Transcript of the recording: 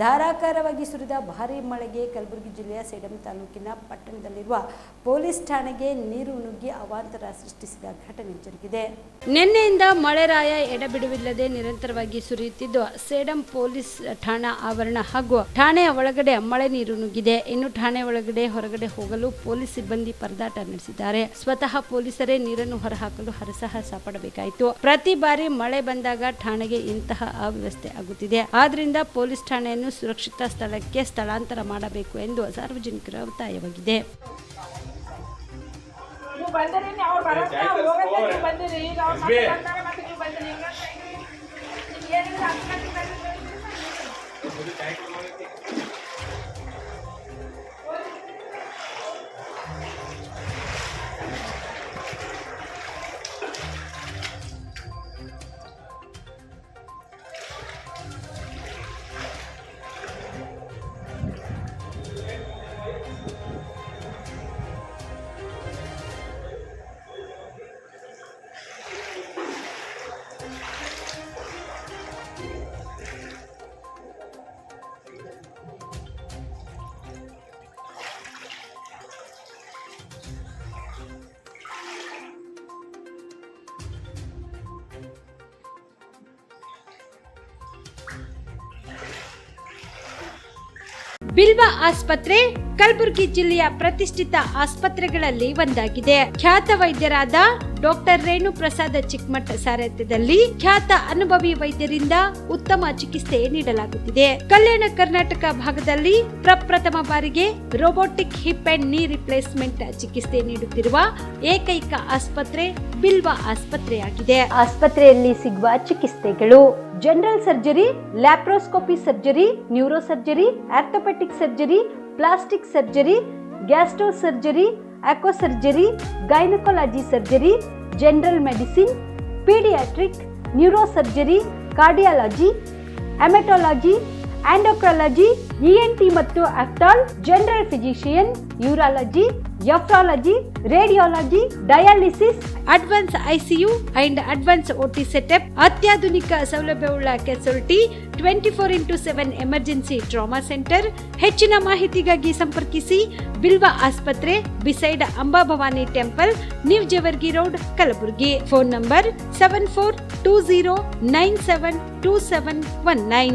ಧಾರಾಕಾರವಾಗಿ ಸುರಿದ ಭಾರೀ ಮಳೆಗೆ ಕಲಬುರಗಿ ಜಿಲ್ಲೆಯ ಸೇಡಂ ತಾಲೂಕಿನ ಪಟ್ಟಣದಲ್ಲಿರುವ ಪೊಲೀಸ್ ಠಾಣೆಗೆ ನೀರು ನುಗ್ಗಿ ಅವಾಂತರ ಸೃಷ್ಟಿಸಿದ ಘಟನೆ ಜರುಗಿದೆ. ನಿನ್ನೆಯಿಂದ ಮಳೆರಾಯ ಎಡಬಿಡುವಿಲ್ಲದೆ ನಿರಂತರವಾಗಿ ಸುರಿಯುತ್ತಿದ್ದು ಸೇಡಂ ಪೊಲೀಸ್ ಠಾಣಾ ಆವರಣ ಹಾಗೂ ಠಾಣೆಯ ಒಳಗಡೆ ಮಳೆ ನೀರು ನುಗ್ಗಿದೆ. ಇನ್ನು ಠಾಣೆ ಒಳಗಡೆ ಹೊರಗಡೆ ಹೋಗಲು ಪೊಲೀಸ್ ಸಿಬ್ಬಂದಿ ಪರದಾಟ ನಡೆಸಿದ್ದಾರೆ. ಸ್ವತಃ ಪೊಲೀಸರೇ ನೀರನ್ನು ಹೊರಹಾಕಲು ಹರಸಾಹಸ ಪಡಬೇಕಾಯಿತು. ಪ್ರತಿ ಬಾರಿ ಮಳೆ ಬಂದಾಗ ಠಾಣೆಗೆ ಇಂತಹ ಅವ್ಯವಸ್ಥೆ ಆಗುತ್ತಿದೆ. ಆದ್ರಿಂದ ಪೊಲೀಸ್ ಠಾಣೆಯನ್ನು ಸುರಕ್ಷಿತ ಸ್ಥಳಕ್ಕೆ ಸ್ಥಳಾಂತರ ಮಾಡಬೇಕು ಎಂದು ಸಾರ್ವಜನಿಕರ ಒತ್ತಾಯವಾಗಿದೆ. ಬಿಲ್ವ ಆಸ್ಪತ್ರೆ ಕಲಬುರಗಿ ಜಿಲ್ಲೆಯ ಪ್ರತಿಷ್ಠಿತ ಆಸ್ಪತ್ರೆಗಳಲ್ಲಿ ಒಂದಾಗಿದೆ. ಖ್ಯಾತ ವೈದ್ಯರಾದ ಡಾಕ್ಟರ್ ರೇಣು ಪ್ರಸಾದ್ ಚಿಕ್ಕಮಠ ಸಾರಥ್ಯದಲ್ಲಿ ಖ್ಯಾತ ಅನುಭವಿ ವೈದ್ಯರಿಂದ ಉತ್ತಮ ಚಿಕಿತ್ಸೆ ನೀಡಲಾಗುತ್ತಿದೆ. ಕಲ್ಯಾಣ ಕರ್ನಾಟಕ ಭಾಗದಲ್ಲಿ ಪ್ರಪ್ರಥಮ ಬಾರಿಗೆ robotic hip and knee replacement ಚಿಕಿತ್ಸೆ ನೀಡುತ್ತಿರುವ ಏಕೈಕ ಆಸ್ಪತ್ರೆ ಬಿಲ್ವ ಆಸ್ಪತ್ರೆಯಾಗಿದೆ. ಆಸ್ಪತ್ರೆಯಲ್ಲಿ ಸಿಗುವ ಚಿಕಿತ್ಸೆಗಳು: general surgery, laparoscopy surgery, neuro surgery, orthopaedic surgery, plastic surgery, gastro surgery, aqua surgery, gynaecology surgery, general medicine, paediatric, neuro surgery, cardiology, haematology, endocrinology, ENT ಮತ್ತು ophthal, general physician, urology, nephrology, radiology, dialysis, advance ICU and advance OT setup, ಅತ್ಯಾಧುನಿಕ ಸೌಲಭ್ಯವುಳ್ಳ casualty, 24x7 emergency trauma centre. ಹೆಚ್ಚಿನ ಮಾಹಿತಿಗಾಗಿ ಸಂಪರ್ಕಿಸಿ ಬಿಲ್ವ ಆಸ್ಪತ್ರೆ, beside Amba Bhavani temple, new Jewargi road, Kalaburagi. Phone number 7420972719.